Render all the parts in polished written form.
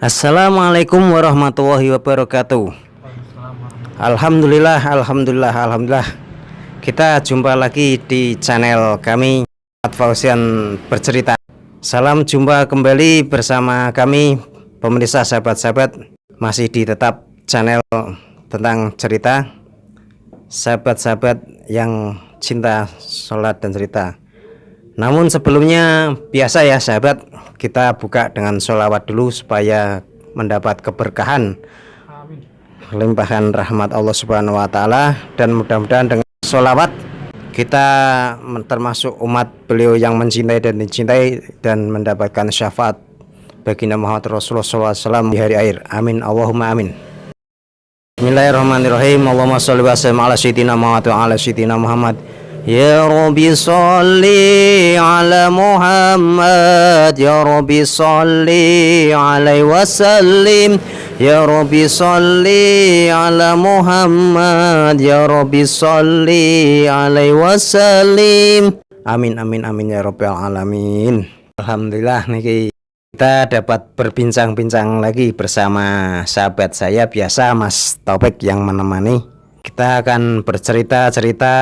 Assalamualaikum warahmatullahi wabarakatuh. Alhamdulillah. Kita jumpa lagi di channel kami, Muhammad Fauzian Bercerita. Salam jumpa kembali bersama kami, pemirsa sahabat-sahabat, masih di tetap channel tentang cerita. Sahabat-sahabat yang cinta sholat dan cerita. Namun sebelumnya biasa ya sahabat, kita buka dengan sholawat dulu supaya mendapat keberkahan, limpahan rahmat Allah Subhanahu wa Ta'ala, dan mudah-mudahan dengan sholawat kita termasuk umat beliau yang mencintai dan dicintai dan mendapatkan syafaat baginda Muhammad Rasulullah SAW di hari akhir. Amin Allahumma amin. Bismillahirrahmanirrahim. Allahumma sholli wa sallim ala sayyidina Muhammad wa ala sayyidina Muhammad. Ya Rabbi sholli ala Muhammad, Ya Rabbi sholli alaihi wasallim, Ya Rabbi sholli ala Muhammad, Ya Rabbi sholli alaihi wasallim. Amin amin amin ya Rabbil alamin. Alhamdulillah niki kita dapat berbincang-bincang lagi bersama sahabat saya biasa, Mas Taufik yang menemani. Kita akan bercerita-cerita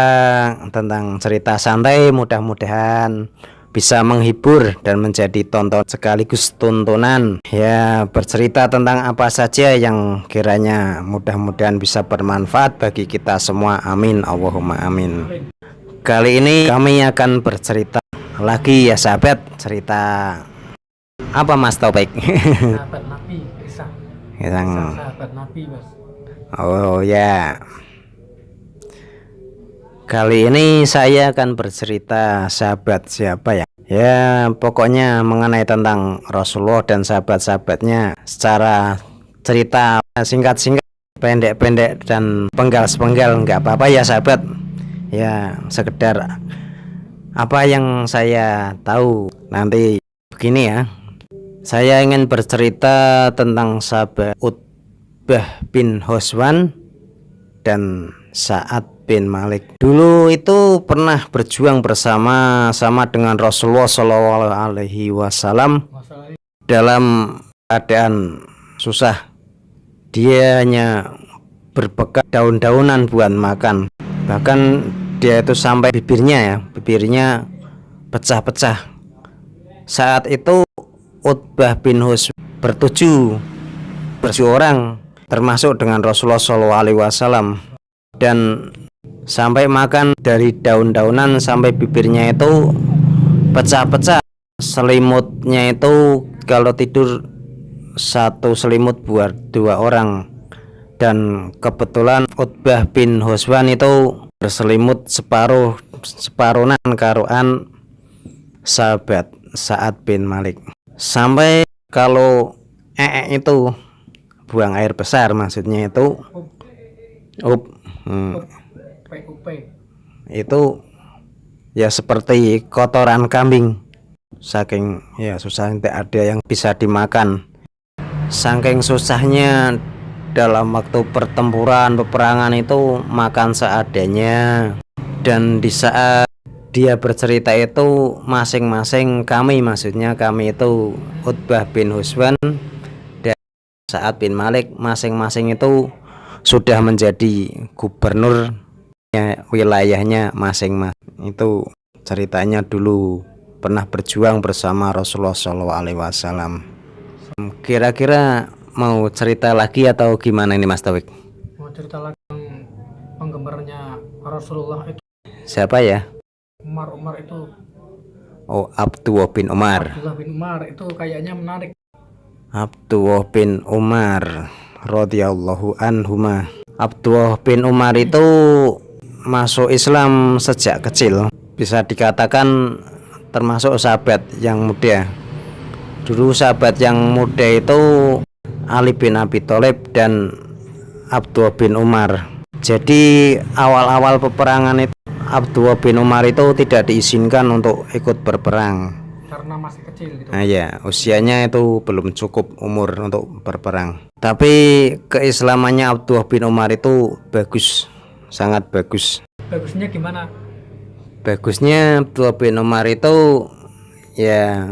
tentang cerita santai, mudah-mudahan bisa menghibur dan menjadi tonton sekaligus tontonan. Ya, bercerita tentang apa saja yang kiranya mudah-mudahan bisa bermanfaat bagi kita semua. Amin Allahumma amin. Kali ini kami akan bercerita lagi ya sahabat. Cerita apa Mas Taufik? Sahabat Nabi, kisah sahabat Nabi, Mas. Oh ya. Kali ini saya akan bercerita sahabat siapa ya? Ya pokoknya mengenai tentang Rasulullah dan sahabat-sahabatnya secara cerita singkat-singkat, pendek-pendek dan penggal-sepenggal, nggak apa-apa ya sahabat. Ya sekedar apa yang saya tahu. Nanti begini ya, saya ingin bercerita tentang sahabat Utbah bin Hoswan dan Sa'ad bin Malik. Dulu itu pernah berjuang bersama-sama dengan Rasulullah Shallallahu Alaihi Wasallam dalam keadaan susah. Dia hanya berbekal daun-daunan buat makan. Bahkan dia itu sampai bibirnya pecah-pecah. Saat itu Utbah bin Huswan bertujuh orang termasuk dengan Rasulullah Shallallahu Alaihi Wasallam, dan sampai makan dari daun-daunan sampai bibirnya itu pecah-pecah. Selimutnya itu kalau tidur satu selimut buat 2 orang, dan kebetulan Utbah bin Huswan itu berselimut separuhan karuan sahabat Sa'ad bin Malik. Sampai kalau itu buang air besar, maksudnya itu itu ya seperti kotoran kambing, saking ya susah, tidak ada yang bisa dimakan. Saking susahnya dalam waktu pertempuran peperangan itu makan seadanya. Dan di saat dia bercerita itu masing-masing kami, maksudnya kami itu Utbah bin Huswan dan Sa'ad bin Malik, masing-masing itu sudah menjadi gubernur wilayahnya masing-masing. Itu ceritanya dulu pernah berjuang bersama Rasulullah SAW. Kira-kira mau cerita lagi atau gimana ini Mas Taufik? Mau cerita lagi penggemarnya Rasulullah itu. Siapa ya? Umar itu. Oh, Abdullah bin Umar. Abdullah bin Umar itu kayaknya menarik. Abdullah bin Umar radhiyallahu anhuma. Abdullah bin Umar itu masuk Islam sejak kecil, bisa dikatakan termasuk sahabat yang muda. Dulu sahabat yang muda itu Ali bin Abi Thalib dan Abdullah bin Umar. Jadi awal-awal peperangan itu Abdullah bin Umar itu tidak diizinkan untuk ikut berperang karena masih kecil gitu. Nah ya, usianya itu belum cukup umur untuk berperang. Tapi keislamannya Abdullah bin Umar itu bagus, sangat bagus. Bagusnya gimana? Bagusnya Abdullah bin Umar itu ya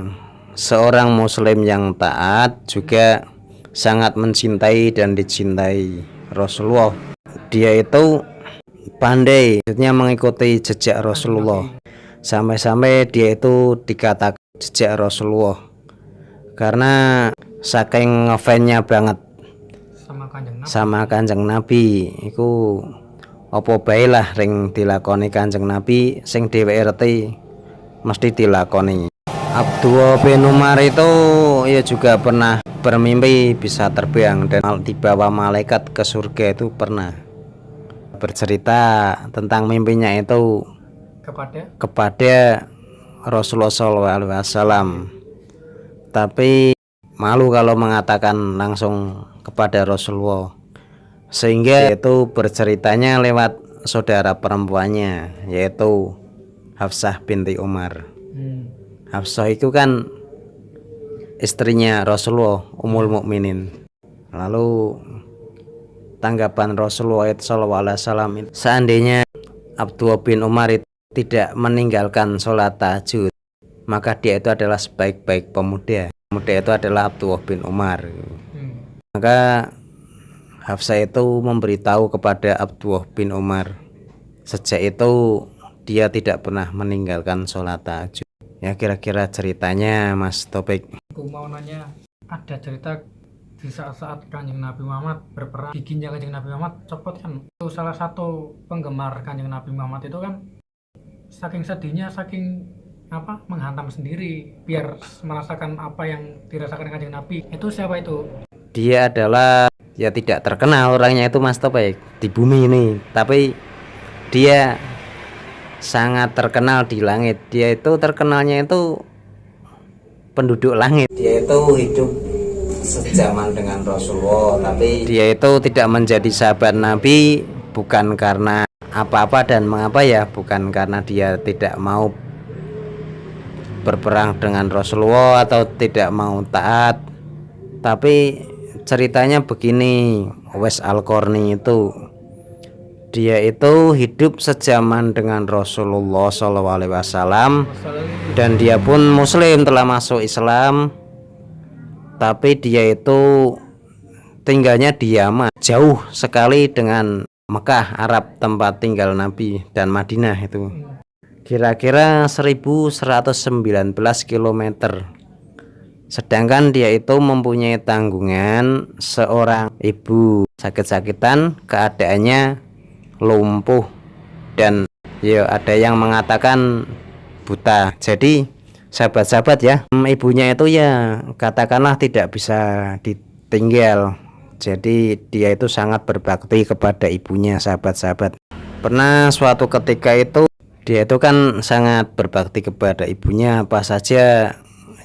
seorang muslim yang taat, juga sangat mencintai dan dicintai Rasulullah. Dia itu pandai, maksudnya mengikuti jejak Rasulullah. Sampai-sampai dia itu dikatakan jejak Rasulullah karena saking ngefansnya banget sama Kanjeng Nabi. Iku apa bae lah ring dilakoni Kanjeng Nabi, sing dheweke ngerti mesti dilakoni. Abdullah bin Umar itu ya juga pernah bermimpi bisa terbang dan dibawa malaikat ke surga, itu pernah bercerita tentang mimpinya itu kepada Rasulullah SAW. Tapi malu kalau mengatakan langsung kepada Rasulullah, sehingga itu berceritanya lewat saudara perempuannya, yaitu Hafsah binti Umar. Hafsah itu kan istrinya Rasulullah, Ummul Mukminin. Lalu tanggapan Rasulullah SAW, seandainya Abdullah bin Umar itu tidak meninggalkan sholat tahajud, maka dia itu adalah sebaik-baik pemuda. Pemuda itu adalah Abdullah bin Umar. Maka Hafsah itu memberitahu kepada Abdullah bin Umar, sejak itu dia tidak pernah meninggalkan sholat tahajud. Ya kira-kira ceritanya Mas Topik. Aku mau nanya, ada cerita di saat-saat Kanjeng Nabi Muhammad berperang, giginya Kanjeng Nabi Muhammad copot kan. Itu salah satu penggemar Kanjeng Nabi Muhammad itu kan saking sedihnya, saking menghantam sendiri biar merasakan apa yang dirasakan Kanjeng Nabi. Itu siapa itu? Dia adalah ya tidak terkenal orangnya itu Mas Topik di bumi ini, tapi dia sangat terkenal di langit. Dia itu terkenalnya itu penduduk langit. Dia itu hidup sejaman dengan Rasulullah, tapi dia itu tidak menjadi sahabat Nabi bukan karena apa-apa dan mengapa ya, bukan karena dia tidak mau berperang dengan Rasulullah atau tidak mau taat. Tapi ceritanya begini, Uwais Al-Qarni itu dia itu hidup sejaman dengan Rasulullah SAW dan dia pun muslim, telah masuk Islam. Tapi dia itu tinggalnya di Yaman, jauh sekali dengan Mekah, Arab, tempat tinggal Nabi, dan Madinah itu kira-kira 1119 km. Sedangkan dia itu mempunyai tanggungan seorang ibu sakit-sakitan, keadaannya lumpuh, dan ya ada yang mengatakan buta. Jadi sahabat-sahabat ya, ibunya itu ya katakanlah tidak bisa ditinggal. Jadi dia itu sangat berbakti kepada ibunya, sahabat-sahabat. Pernah suatu ketika itu dia itu kan sangat berbakti kepada ibunya, apa saja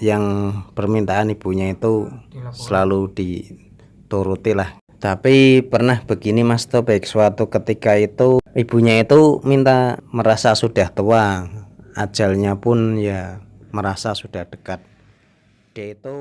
yang permintaan ibunya itu selalu dituruti lah. Tapi pernah begini Mas Topik, suatu ketika itu ibunya itu merasa sudah tua, ajalnya pun ya merasa sudah dekat. Dia itu